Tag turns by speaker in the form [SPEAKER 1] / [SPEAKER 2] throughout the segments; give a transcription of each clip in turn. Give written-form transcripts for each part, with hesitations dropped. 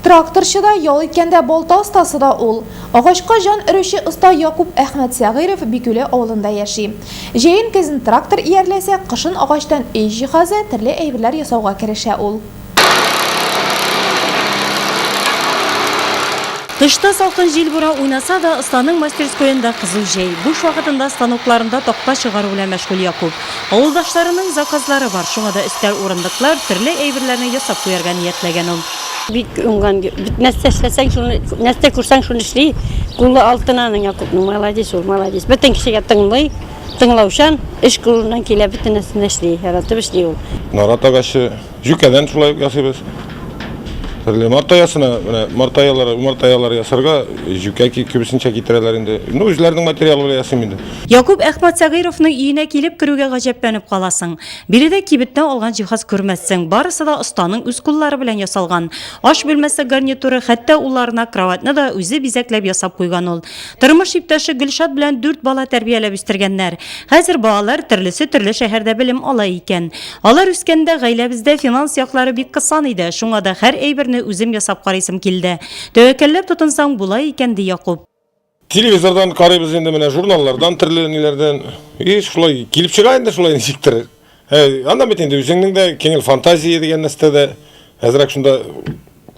[SPEAKER 1] Тракторчыда ял иткәндә балта остасы да ул. Агачка жан өрүче оста Якуб Әхмәт Сәгыйров Бикүле авылында яши. Җәен көзен трактор иярләсә, кышын агачтан өй җиһазы, төрле әйберләр ясауга керешә ул.
[SPEAKER 2] Тышта салкын җил бура уйнаса да, останың мастерскойында кызу җәй. Буш вакытында станокларында такта чыгару белән мәшгуль Якуб. Авылдашларының заказлары бар, шуңа да өстәл урындыклар, төрле әйберләрне ясап куярга ниятләгән ул.
[SPEAKER 3] Бик уңган, нәрсә эшләсәң, шуны, нәрсә күрсәң, шуны эшли. Кулы алтынаның Якубның, молодец ул, молодец. Бөтен кешегә тыңлый, тыңлаучан, эш кулыннан килә, бөтен нәрсәне эшли, яратып эшли ул.
[SPEAKER 4] Нарат агачы жүкәдән шулай ясыйбыз. Төрле мартаялар ясарга жүкәки күбесенчә китерәләр инде. Ну, үзләренең материалы белән ясыйм инде.
[SPEAKER 2] Якуб Әхмәт Сәгыйровның өенә килеп керүгә гаҗәпләнеп каласың. Биредә кибеттән алган җиһаз күрмәссең, барысы да останың үз куллары белән ясалган. Аш бүлмәсе гарнитуры, хәтта улларына кроватьны да үзе бизәкләп ясап куйган ул. Тормыш иптәше Гөлшат белән 4 бала тәрбияләп үстергәннәр. Хәзер балалар төрле шәһәрдә белем ала икән. Алар үскәндә гаиләбездә финанс яклары бик кысан иде. Шуңа да һәр әйберне үзем ясап карыйсым килде. Тәвәккәлләп тотынсаң була икән ди Якуб.
[SPEAKER 4] Телевизордан карыйбыз инде, менә журналлардан, төрле ниләрдән. Шулай килеп чыга инде, шулай ничектер. Анда бит инде үзеңнең дә кеңел фантазия дигән нәрсә дә әзрәк шунда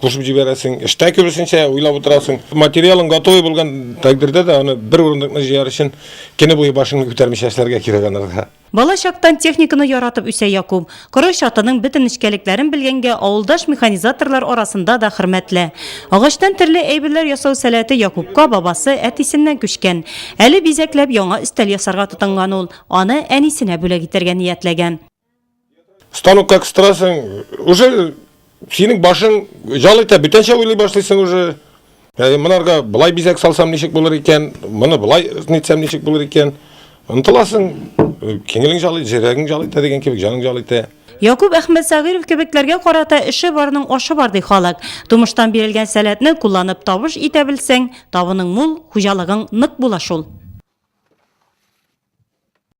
[SPEAKER 4] кушып җибәрәсең. Эштә күбесенчә уйлап утырасың. Материалың готовый булган тәкъдирдә дә аны бер урындыкны җыяр өчен көне буе башыңны күтәрмичә эшләргә кирәк анарга.
[SPEAKER 2] Бала чактан техниканы яратып үсә Якуб. Корыш атының бөтен эшкәлекләрен белгәнгә авылдаш механизаторлар арасында да хөрмәтле. Агачтан төрле әйберләр ясау сәләте Якубка бабасы әтисеннән күчкән. Әле бизәкләп яңа өстәл ясарга тотынган ул. Аны әнисенә бүләк итәргә ниятләгән.
[SPEAKER 4] Станокка кыстырасың, уже синең башың җалыйта, бүтәнчә уйлый башлыйсың уже. Монарга былай бизәк салсам ничек булыр икән, моны былай нитсәм ничек булыр икән. Ынтыласың, кеңелең җалый, җөрәгең җалыйта дигән кебек, җаның җалыйта.
[SPEAKER 2] Якуб Әхмәт Сәгыйров кебекләргә карата эше барның ашы бар ди халык. Тумыштан бирелгән сәләтне кулланып табыш итә белсәң, табының мул, хуҗалыгың нык була шул.